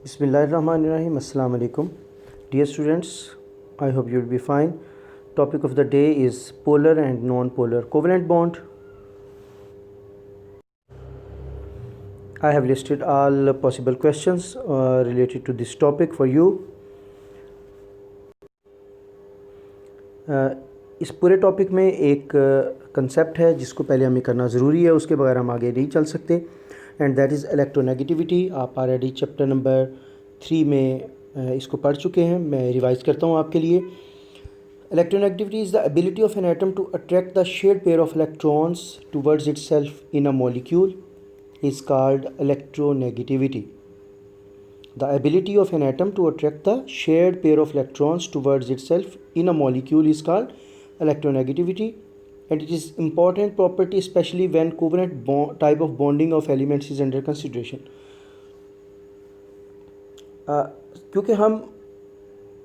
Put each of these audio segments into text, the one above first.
Bismillahirrahmanirrahim. Assalamu alaikum. Dear students, I hope you'll be fine. Topic of the day is polar and non-polar covalent bond. I have listed all possible questions related to this topic for you. इस पूरे topic में एक concept है जिसको पहले हमें करना ज़रूरी है, उसके बगैर हम आगे नहीं चल सकते, एंड दैट इज़ इलेक्ट्रोनेगेटिविटी. आप ऑलरेडी चैप्टर नंबर 3 में इसको पढ़ चुके हैं. मैं रिवाइज़ करता हूँ आपके लिए. Electronegativity is the ability of an atom to attract the shared pair of electrons towards itself in a molecule is called electronegativity. The ability of an atom to attract the shared pair of electrons towards itself in a molecule is called electronegativity, and it is important property especially when covalent type of bonding of elements is under consideration. क्योंकि हम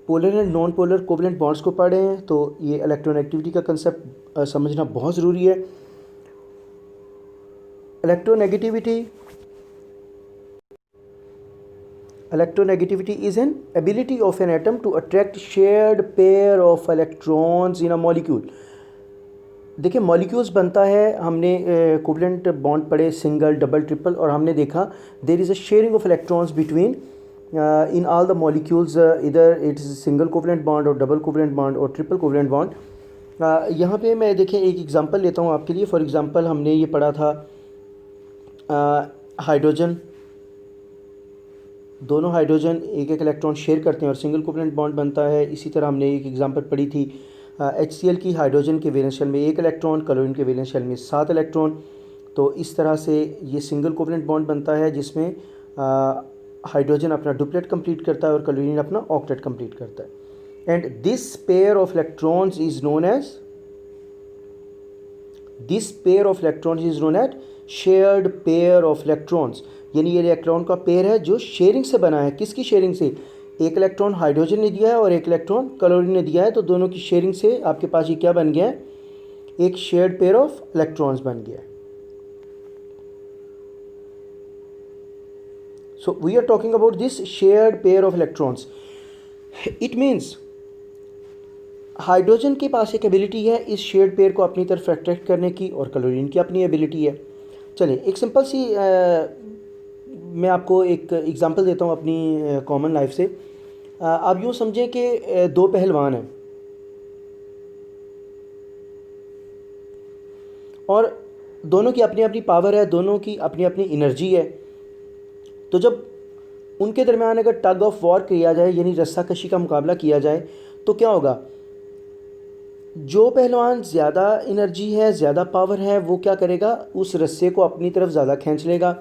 polar and non polar covalent bonds को पढ़ रहे हैं तो ये electronegativity का concept समझना बहुत ज़रूरी है. Electronegativity is an ability of an atom to attract shared pair of electrons in a molecule. देखिए मॉलिक्यूल्स बनता है, हमने कोवलेंट बॉन्ड पढ़े सिंगल डबल ट्रिपल, और हमने देखा there is a sharing of electrons between in all the molecules, इधर it is single covalent bond और डबल कोवलेंट बॉन्ड और ट्रिपल कोवलेंट बॉन्ड. यहाँ पे मैं देखिए एक एग्जांपल लेता हूँ आपके लिए. फॉर एग्जांपल हमने ये पढ़ा था हाइड्रोजन, दोनों हाइड्रोजन एक एक इलेक्ट्रॉन शेयर करते हैं और सिंगल कोवलेंट बॉन्ड बनता है. इसी तरह हमने एक एग्जांपल पढ़ी थी HCl की, हाइड्रोजन के वैलेंस शेल में 1 इलेक्ट्रॉन, क्लोरीन के वैलेंस शेल में 7 इलेक्ट्रॉन. तो इस तरह से ये सिंगल कोवलेंट बॉन्ड बनता है जिसमें हाइड्रोजन अपना डुप्लेट कंप्लीट करता है और क्लोरीन अपना ऑक्टेट कंप्लीट करता है. And this pair of electrons is known as shared pair of electrons. यानी ये इलेक्ट्रॉन का पेयर है जो शेयरिंग से बना है. किसकी शेयरिंग से? एक इलेक्ट्रॉन हाइड्रोजन ने दिया है और एक इलेक्ट्रॉन क्लोरीन ने दिया है, तो दोनों की शेयरिंग से आपके पास ये क्या बन गया है? एक शेयर्ड पेयर ऑफ इलेक्ट्रॉन्स बन गया है. So we are talking about this shared pair of electrons. It means hydrogen के पास एक एबिलिटी है इस शेयर्ड पेयर को अपनी तरफ अट्रैक्ट करने की, और क्लोरीन की अपनी एबिलिटी है. चलिए एक सिंपल सी मैं आपको एक एग्जांपल देता हूँ अपनी कॉमन लाइफ से. आप यूँ समझें कि दो पहलवान हैं और दोनों की अपनी अपनी पावर है, दोनों की अपनी अपनी एनर्जी है. तो जब उनके दरमियान अगर टग ऑफ वॉर किया जाए, यानी रस्साकशी का मुकाबला किया जाए, तो क्या होगा? जो पहलवान ज़्यादा एनर्जी है, ज़्यादा पावर है, वो क्या करेगा? उस रस्से को अपनी तरफ ज़्यादा खींच लेगा.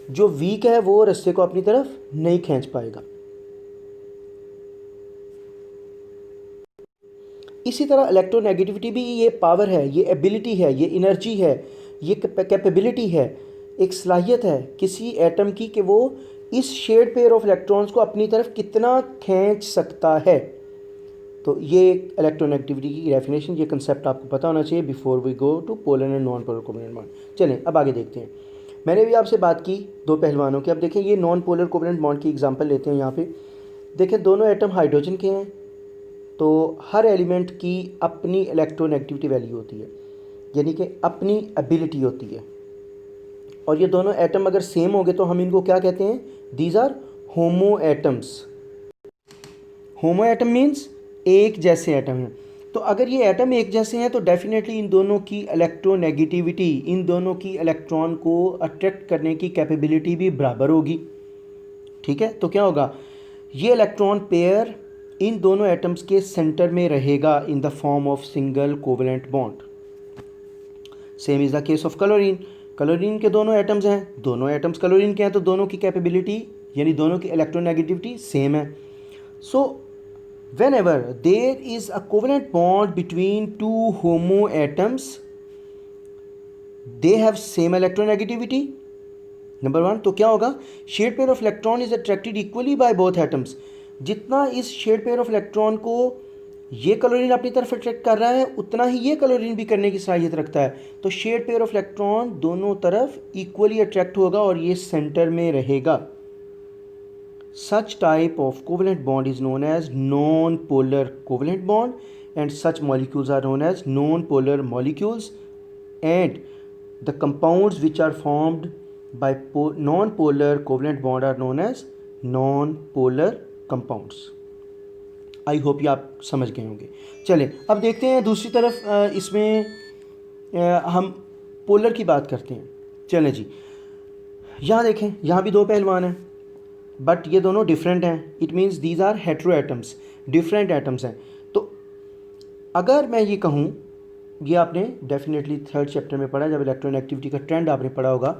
जो वीक है वो रस्से को अपनी तरफ नहीं खींच पाएगा. इसी तरह इलेक्ट्रोनेगेटिविटी भी ये पावर है, ये एबिलिटी है, ये एनर्जी है, ये कैपेबिलिटी है, एक सलाहियत है किसी एटम की कि वो इस शेयर्ड पेयर ऑफ इलेक्ट्रॉन्स को अपनी तरफ कितना खींच सकता है. तो ये इलेक्ट्रोनेगेटिविटी की डेफिनेशन, ये कंसेप्ट आपको पता होना चाहिए before we go to polar and non polar covalent bond. चलें अब आगे देखते हैं. मैंने भी आपसे बात की दो पहलवानों की. अब देखें ये नॉन पोलर कोवलेंट बॉन्ड की एग्जांपल लेते हैं. यहाँ पे देखें दोनों एटम हाइड्रोजन के हैं, तो हर एलिमेंट की अपनी इलेक्ट्रोनेगेटिविटी वैल्यू होती है, यानी कि अपनी एबिलिटी होती है. और ये दोनों एटम अगर सेम हो गए तो हम इनको क्या कहते हैं? These are homo atoms. Homo atom means एक जैसे एटम हैं. तो अगर ये एटम एक जैसे हैं तो डेफिनेटली इन दोनों की इलेक्ट्रोनेगेटिविटी, इन दोनों की इलेक्ट्रॉन को अट्रैक्ट करने की कैपेबिलिटी भी बराबर होगी. ठीक है, तो क्या होगा? ये इलेक्ट्रॉन पेयर इन दोनों एटम्स के सेंटर में रहेगा in the form of single covalent bond. Same is the case of chlorine. Chlorine के दोनों एटम्स हैं, दोनों एटम्स क्लोरीन के हैं, तो दोनों की कैपेबिलिटी यानी दोनों की इलेक्ट्रोनेगेटिविटी सेम है. सो whenever there is a covalent bond between two homo atoms, they have same electronegativity. Number 1. तो क्या होगा? Shared pair of electron is attracted equally by both atoms. जितना इस शेयर्ड पेयर ऑफ इलेक्ट्रॉन को ये chlorine अपनी तरफ अट्रैक्ट कर रहा है, उतना ही ये क्लोरीन भी करने की सलाहियत रखता है. तो शेयर्ड पेयर ऑफ इलेक्ट्रॉन दोनों तरफ इक्वली अट्रैक्ट होगा और ये सेंटर में रहेगा. Such type of covalent bond is known as non-polar covalent bond, and such molecules are known as non-polar molecules, and the compounds which are formed by non-polar covalent bond are known as non-polar compounds. I hope ये आप समझ गए होंगे। चलें अब देखते हैं दूसरी तरफ, इसमें हम पोलर की बात करते हैं। चलें जी, यहाँ देखें, यहाँ भी दो पहलवान हैं बट ये दोनों डिफरेंट हैं। It means these are hetero atoms, different atoms हैं। तो अगर मैं ये कहूँ, ये आपने डेफिनेटली थर्ड चैप्टर में पढ़ा, जब इलेक्ट्रोनेगेटिविटी का ट्रेंड आपने पढ़ा होगा,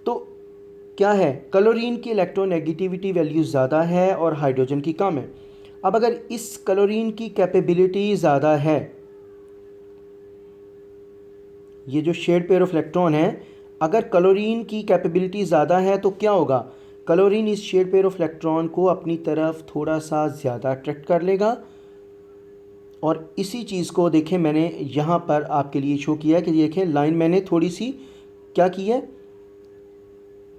तो क्या है, क्लोरीन की इलेक्ट्रोनेगेटिविटी वैल्यू ज़्यादा है और हाइड्रोजन की कम है। अब अगर इस क्लोरीन की कैपेबिलिटी ज़्यादा है, ये जो शेड पेयर ऑफ इलेक्ट्रॉन है, अगर क्लोरीन की कैपेबिलिटी ज़्यादा है तो क्या होगा, क्लोरीन इस शेड पेयर ऑफ इलेक्ट्रॉन को अपनी तरफ थोड़ा सा ज़्यादा अट्रैक्ट कर लेगा। और इसी चीज़ को देखें, मैंने यहाँ पर आपके लिए शो किया है कि देखें लाइन मैंने थोड़ी सी क्या की है,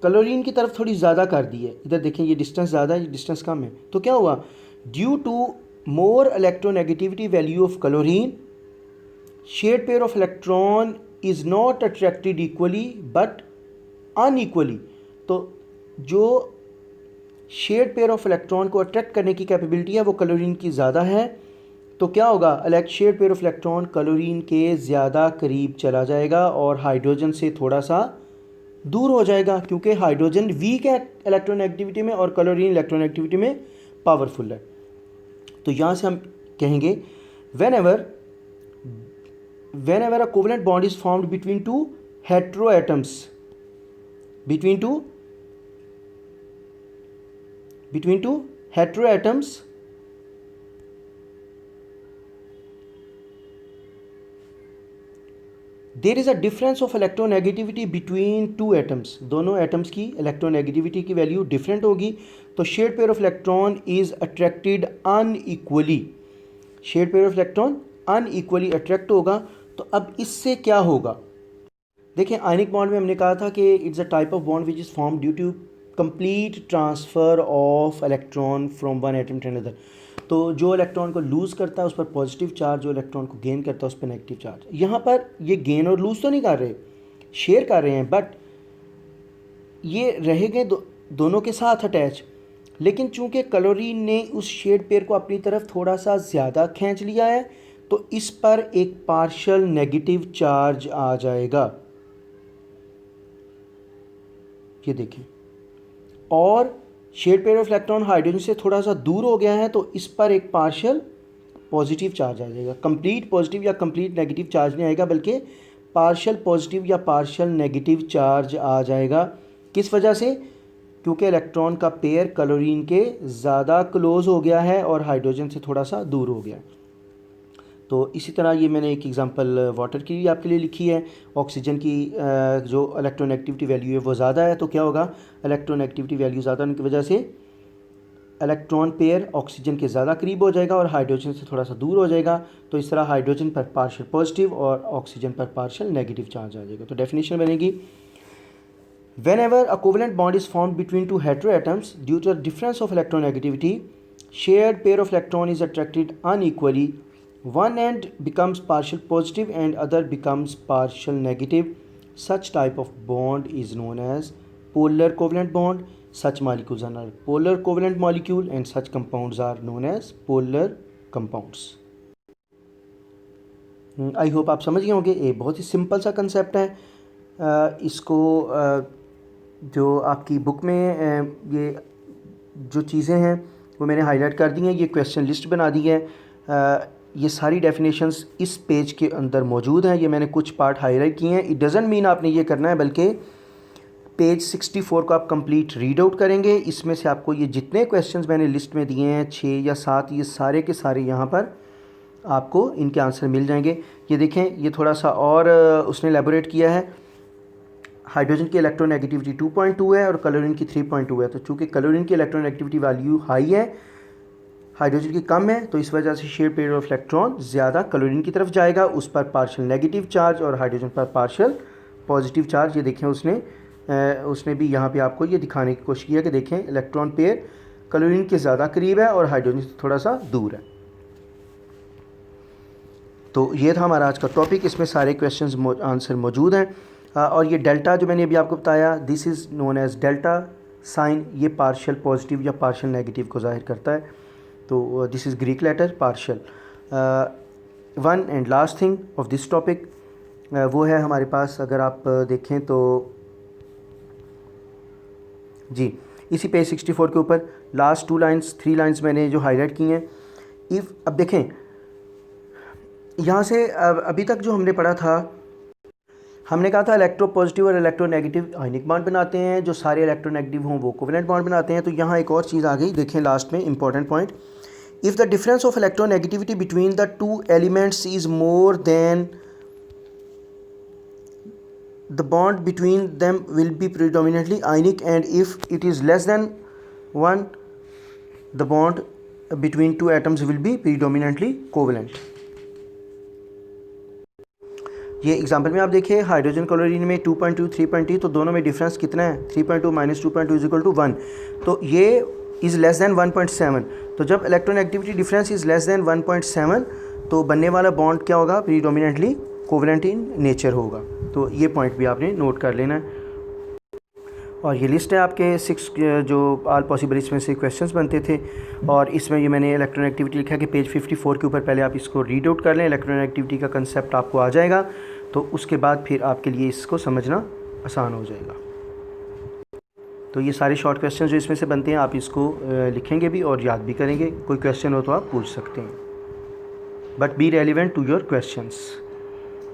क्लोरीन की तरफ थोड़ी ज़्यादा कर दी है। इधर देखें, ये डिस्टेंस ज़्यादा है, ये डिस्टेंस कम है। तो क्या हुआ, due to more electronegativity value of chlorine, shared pair of electron is not attracted equally but unequally. तो जो शेड पेयर ऑफ इलेक्ट्रॉन को अट्रैक्ट करने की कैपेबिलिटी है वो क्लोरीन की ज़्यादा है। तो क्या होगा, shared pair of electron chlorine के ज़्यादा करीब चला जाएगा और हाइड्रोजन से थोड़ा सा दूर हो जाएगा, क्योंकि हाइड्रोजन वीक है इलेक्ट्रोनेगेटिविटी में और क्लोरीन इलेक्ट्रोनेगेटिविटी में पावरफुल है। तो यहाँ से हम कहेंगे whenever a covalent bond is formed between two heteroatoms, between two heteroatoms, there is a difference of electronegativity between two atoms। दोनों एटम्स की इलेक्ट्रोनेगेटिविटी की वैल्यू डिफरेंट होगी। तो shared pair of electron is attracted unequally, shared pair of electron unequally attract होगा। तो अब इससे क्या होगा, देखें आयनिक बॉन्ड में हमने कहा था कि it's a type of bond which is form due to complete transfer of electron from one atom to another. तो जो इलेक्ट्रॉन को लूज़ करता है उस पर पॉजिटिव चार्ज, जो इलेक्ट्रॉन को गेन करता है उस पर नेगेटिव चार्ज। यहाँ पर ये गेन और लूज़ तो नहीं कर रहे, शेयर कर रहे हैं, बट ये रहेंगे दोनों के साथ अटैच। लेकिन चूंकि क्लोरीन ने उस शेड पेयर को अपनी तरफ थोड़ा सा ज़्यादा खींच लिया है, तो इस पर एक पार्शियल नेगेटिव चार्ज आ जाएगा, ये देखें। और shared pair of electron hydrogen से थोड़ा सा दूर हो गया है, तो इस पर एक पार्शियल पॉजिटिव चार्ज आ जाएगा। कंप्लीट पॉजिटिव या कंप्लीट नेगेटिव चार्ज नहीं आएगा, बल्कि पार्शियल पॉजिटिव या पार्शियल नेगेटिव चार्ज आ जाएगा। किस वजह से, क्योंकि इलेक्ट्रॉन का पेयर क्लोरीन के ज़्यादा क्लोज हो गया है और हाइड्रोजन से थोड़ा सा दूर हो गया। तो इसी तरह ये मैंने एक एग्जांपल वाटर की भी आपके लिए लिखी है। ऑक्सीजन की जो इलेक्ट्रोनेगेटिविटी वैल्यू है वो ज़्यादा है, तो क्या होगा, इलेक्ट्रोनेगेटिविटी वैल्यू ज़्यादा होने की वजह से इलेक्ट्रॉन पेयर ऑक्सीजन के ज़्यादा करीब हो जाएगा और हाइड्रोजन से थोड़ा सा दूर हो जाएगा। तो इस तरह हाइड्रोजन पर पार्शियल पॉजिटिव और ऑक्सीजन पर पार्शियल नेगेटिव चार्ज आ जाएगा। तो डेफिनेशन बनेगी, whenever a covalent bond is formed between two heteroatoms due to a difference of electronegativity, shared pair of electron is attracted unequally, one end becomes partial positive and other becomes partial negative. Such type of bond is known as polar covalent bond. Such molecules are known as polar covalent molecule and such compounds are known as polar compounds. I hope आप समझ गए होंगे। ये बहुत ही simple सा concept है। इसको जो आपकी बुक में ये जो चीज़ें हैं वो मैंने हाईलाइट कर दी हैं, ये क्वेश्चन लिस्ट बना दी है। ये सारी डेफिनेशंस इस पेज के अंदर मौजूद हैं। ये मैंने कुछ पार्ट हाईलाइट किए हैं। इट डज़ंट मीन आपने ये करना है, बल्कि पेज 64 को आप कंप्लीट रीड आउट करेंगे। इसमें से आपको ये जितने क्वेश्चंस मैंने लिस्ट में दिए हैं 6 या 7, ये सारे के सारे यहाँ पर आपको इनके आंसर मिल जाएंगे। ये देखें, ये थोड़ा सा और उसने एलेबोरेट किया है। हाइड्रोजन की इलेक्ट्रोनेगेटिविटी 2.2 है और क्लोरीन की 3.2 है। तो चूँकि क्लोरीन की इलेक्ट्रोनेगेटिविटी वैल्यू हाई है, हाइड्रोजन की कम है, तो इस वजह से शेयर पेयर ऑफ इलेक्ट्रॉन ज़्यादा क्लोरीन की तरफ जाएगा, उस पर पार्शियल नेगेटिव चार्ज और हाइड्रोजन पर पार्शियल पॉजिटिव चार्ज। ये देखें, उसने भी यहाँ पे आपको ये दिखाने की कोशिश किया कि देखें इलेक्ट्रॉन पेयर क्लोरीन के ज़्यादा करीब है और हाइड्रोजन से थोड़ा सा दूर है। तो ये था हमारा आज का टॉपिक, इसमें सारे क्वेश्चंस आंसर मौजूद हैं। और ये डेल्टा जो मैंने अभी आपको बताया, this is known as delta sign, ये पार्शियल पॉजिटिव या पार्शियल नेगेटिव को ज़ाहिर करता है। तो this is Greek letter partial. One and last thing of this topic वो है हमारे पास, अगर आप देखें तो जी इसी पेज 64 के ऊपर लास्ट 3 लाइंस मैंने जो हाईलाइट की हैं। इफ़ अब देखें यहाँ से अभी तक जो हमने पढ़ा था, हमने कहा था इलेक्ट्रो पॉजिटिव और इलेक्ट्रो नेगेटिव आयनिक बॉन्ड बनाते हैं, जो सारे इलेक्ट्रो नेगेटिव हों वो कोवेलेंट बॉन्ड बनाते हैं। तो यहाँ एक और चीज़ आ गई, देखें लास्ट में important point, if the difference of electro negativity between the two elements is more than the bond between them will be predominantly ionic, and if it is less than 1 the bond between two atoms will be predominantly covalent। ये example में आप देखिए, hydrogen chlorine में 2.2 3.2, तो दोनों में difference कितना है 3.2 माइनस 2.2 इज इक्वल टू 1, तो ये इज़ लेस दैन 1.7। तो जब electronegativity difference is less than 1.7 तो बनने वाला बॉन्ड क्या होगा, प्रीडोमिनेंटली कोवेलेंट इन नेचर होगा। तो ये पॉइंट भी आपने नोट कर लेना है। और ये लिस्ट है आपके 6 जो ऑल पॉसिबल इसमें से क्वेश्चंस बनते थे, और इसमें ये मैंने इलेक्ट्रोनेगेटिविटी लिखा कि पेज 54 के ऊपर पहले आप इसको रीड आउट कर लें, इलेक्ट्रोनेगेटिविटी का कंसेप्ट आपको आ जाएगा, तो उसके बाद फिर आपके लिए इसको समझना आसान हो जाएगा। तो ये सारे शॉर्ट क्वेश्चन जो इसमें से बनते हैं आप इसको लिखेंगे भी और याद भी करेंगे। कोई क्वेश्चन हो तो आप पूछ सकते हैं, but be relevant to your questions.